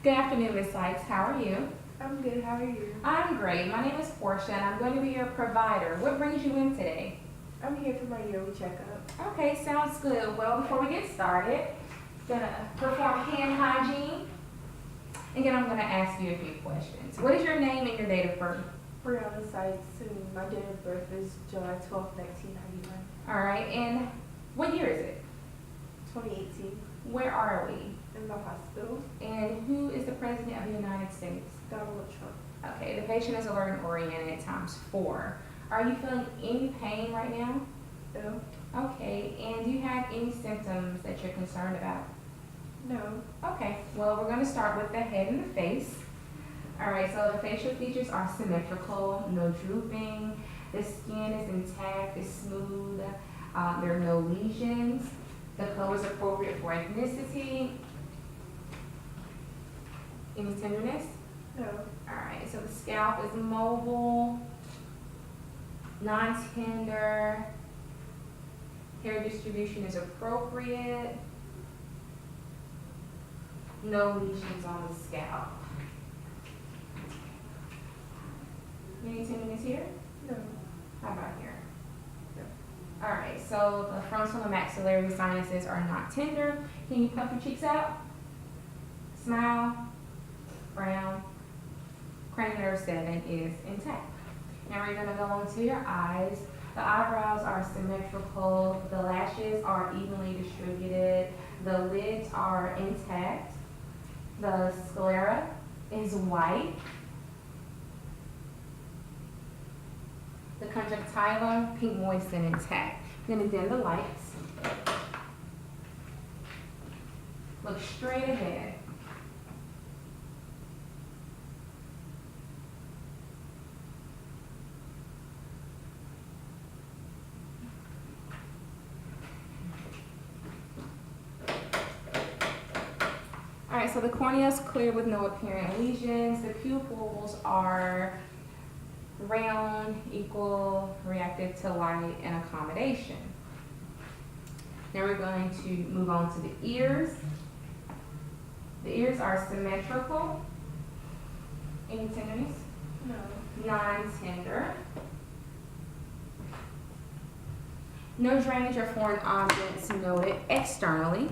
Good afternoon, Ms. Sykes. How are you? I'm good. How are you? I'm great. My name is Portia, and I'm going to be your provider. What brings you in today? I'm here for my yearly checkup. Okay, sounds good. Well, before we get started, gonna perform hand hygiene, and then I'm gonna ask you a few questions. What is your name and your date of birth? Brianna Sykes, and my date of birth is July 12th, 1999. All right, and what year is it? 2018. Where are we? In the hospital. And who is the President of the United States? Donald Trump. Okay, the patient is alert and oriented ×4. Are you feeling any pain right now? No. Okay, and do you have any symptoms that you're concerned about? No. Okay, well, we're going to start with the head and the face. All right, so the facial features are symmetrical, no drooping, the skin is intact, it's smooth, there are no lesions, the color is appropriate for ethnicity. Any tenderness? No. All right, so the scalp is mobile, non-tender, hair distribution is appropriate, no lesions on the scalp. Any tenderness here? No. How about here? No. All right, so the frontal and maxillary sinuses are not tender. Can you puff your cheeks out? Smile, frown. Cranial nerve 7 is intact. Now we're gonna go on to your eyes. The eyebrows are symmetrical, the lashes are evenly distributed, the lids are intact, the sclera is white, the conjunctiva, pink moist and intact. Then dim the lights. Look straight ahead. All right, so the cornea is clear with no apparent lesions. The pupils are round, equal, reactive to light, and accommodation. Now we're going to move on to the ears. The ears are symmetrical. Any tenderness? No. Non-tender. No drainage or foreign objects noted externally.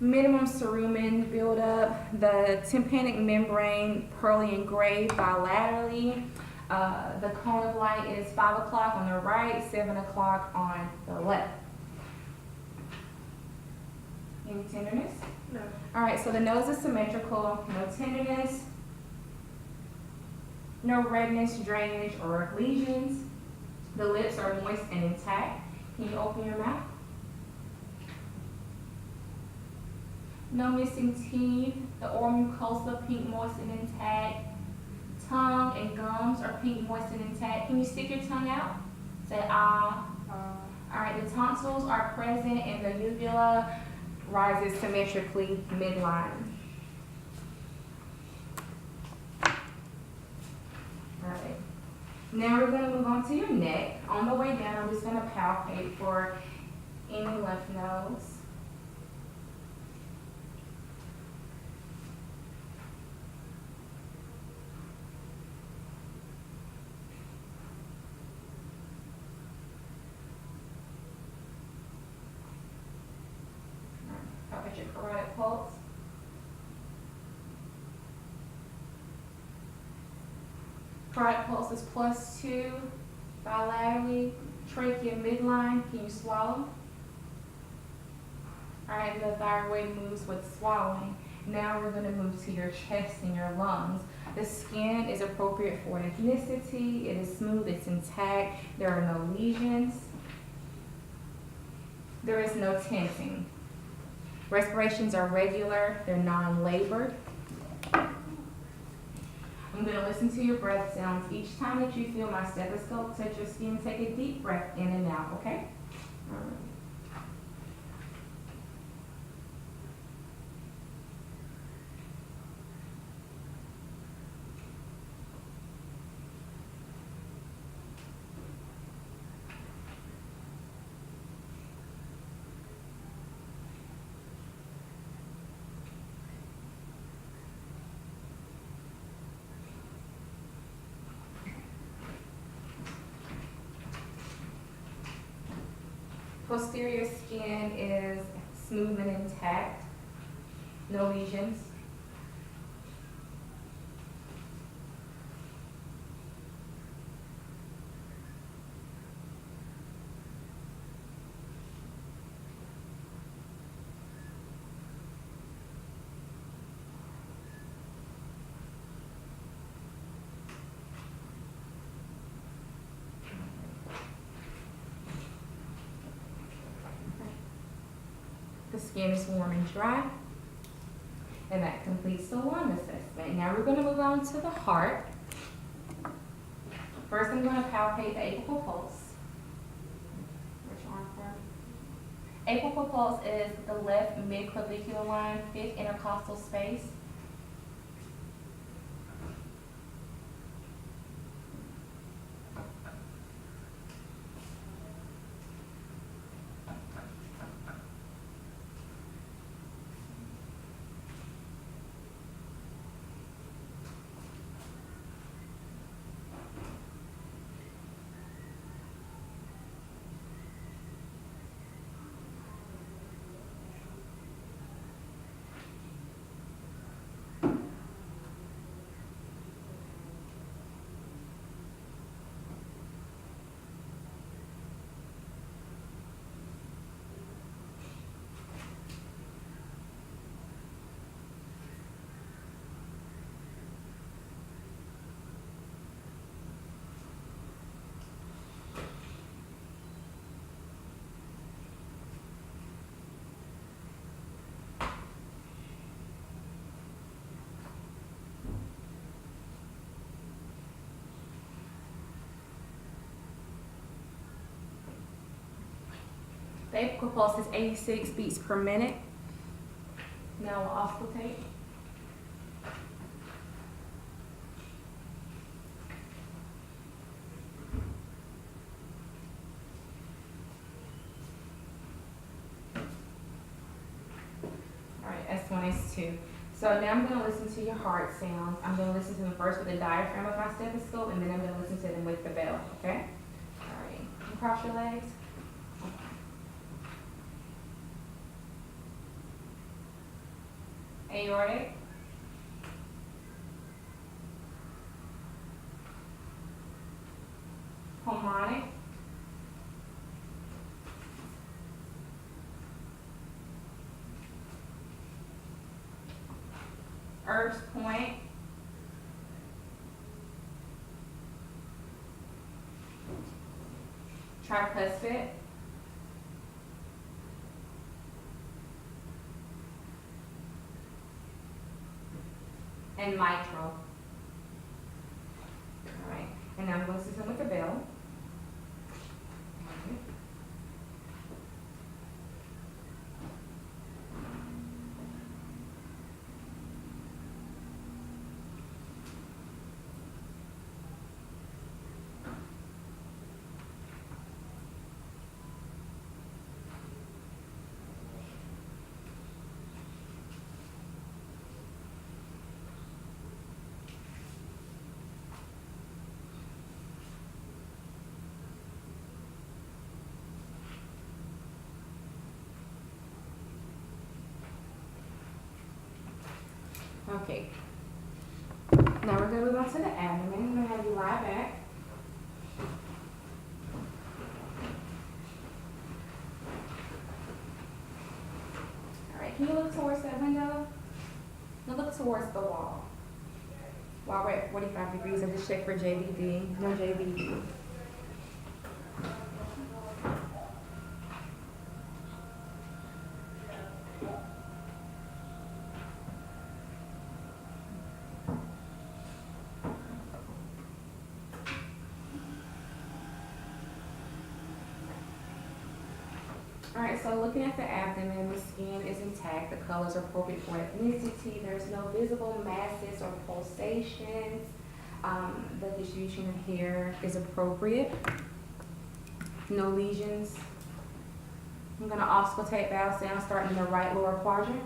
Minimum cerumen buildup, the tympanic membrane pearly and gray bilaterally. The cone of light is 5 o'clock on the right, 7 o'clock on the left. Any tenderness? No. All right, so the nose is symmetrical, no tenderness, no redness, drainage, or lesions. The lips are moist and intact. Can you open your mouth? No missing teeth. The oral mucosa, pink, moist, and intact. Tongue and gums are pink, moist, and intact. Can you stick your tongue out? Say ah. All right, the tonsils are present and the uvula rises symmetrically midline. All right. Now we're going to move on to your neck. On the way down, I'm just going to palpate for any lymph nodes. Palpate your carotid pulse. Carotid pulse is +2, bilaterally, trachea midline. Can you swallow? All right, the thyroid moves with swallowing. Now we're going to move to your chest and your lungs. The skin is appropriate for ethnicity. It is smooth, it's intact. There are no lesions. There is no tenting. Respirations are regular, they're non-labored. I'm going to listen to your breath sounds. Each time that you feel my stethoscope touch your skin, take a deep breath in and out, okay? All right. Posterior skin is smooth and intact, no lesions. The skin is warm and dry. And that completes the lung assessment. Now we're going to move on to the heart. First, I'm going to palpate the apical pulse. Which arm first? Apical pulse is the left mid-clavicular line, fifth intercostal space. The apical pulse is 86 beats per minute. Now we'll auscultate. All right, S1, S2. So now I'm going to listen to your heart sounds. I'm going to listen to them first with the diaphragm of my stethoscope, and then I'm going to listen to them with the bell, okay? All right, and cross your legs. Aortic. Pulmonic. Erb's point. Tricuspid. And mitral. All right, and now I'm going to listen with the bell. Okay. Now we're going to move on to the abdomen. I'm going to have you lie back. All right, can you look towards that window? Now look towards the wall. While we're at 45 degrees, and just check for JVD. No JVD. All right, so looking at the abdomen, the skin is intact, the colors are appropriate for ethnicity, there's no visible masses or pulsations, the distribution of hair is appropriate, no lesions. I'm gonna auscultate valve sound starting in the right lower quadrant.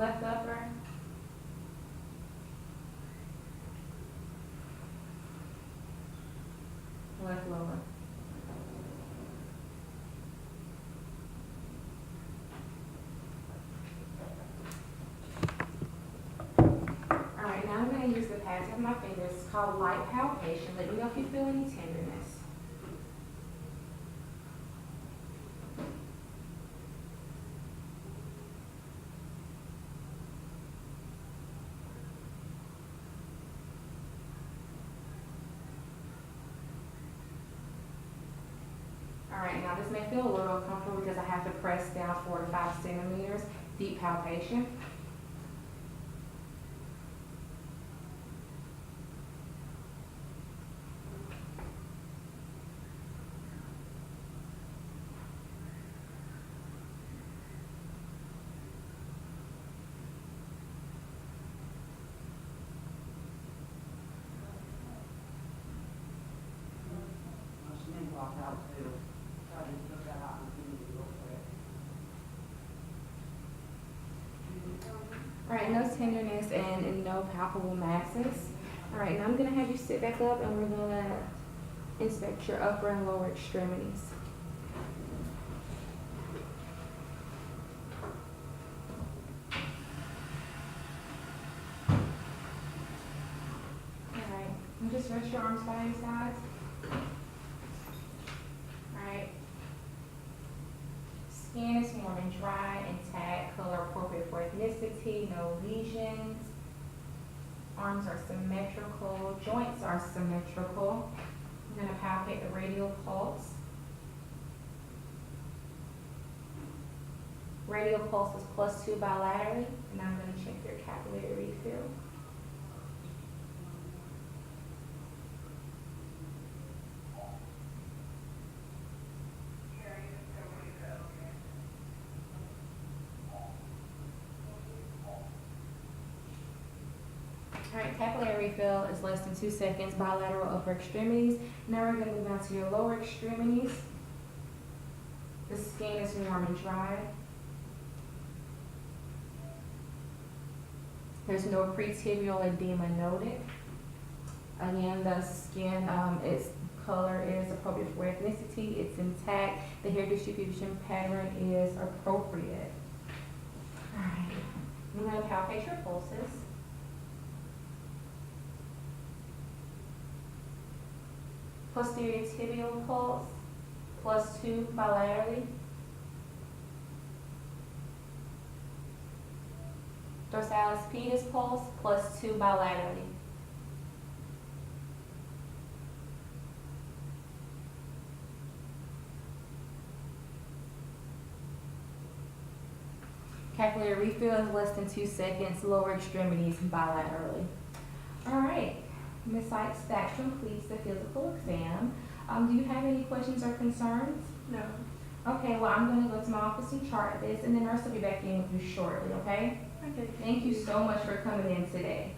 Left upper. Left lower. Alright, now I'm going to use the pads of my fingers. It's called light palpation. Let me know if you feel any tenderness. Alright, now this may feel a little uncomfortable because I have to press down 4 to 5 centimeters. Deep palpation. Walk out too. Try to put that opportunity real quick. Alright, no tenderness and no palpable masses. Alright, now I'm going to have you sit back up and we're going to inspect your upper and lower extremities. Alright, and just rest your arms by your sides. Alright. Skin is warm and dry, intact, color appropriate for ethnicity, no lesions. Arms are symmetrical, joints are symmetrical. I'm going to palpate the radial pulse. Radial pulse is +2 bilaterally, and I'm going to check your capillary refill. Alright, capillary refill is less than 2 seconds, bilateral upper extremities. Now we're going to move on to your lower extremities. The skin is warm and dry. There's no pretibial edema noted. Again, the skin, its color is appropriate for ethnicity. It's intact. The hair distribution pattern is appropriate. Alright, I'm going to palpate your pulses. Posterior tibial pulse, +2 bilaterally. Dorsalis pedis pulse, +2 bilaterally. Capillary refill is less than 2 seconds, lower extremities bilaterally. All right. Ms. Sykes, that completes the physical exam. Do you have any questions or concerns? No. Okay, well, I'm going to go to my office and chart this, and the nurse will be back in with you shortly, okay? Okay. Thank you so much for coming in today.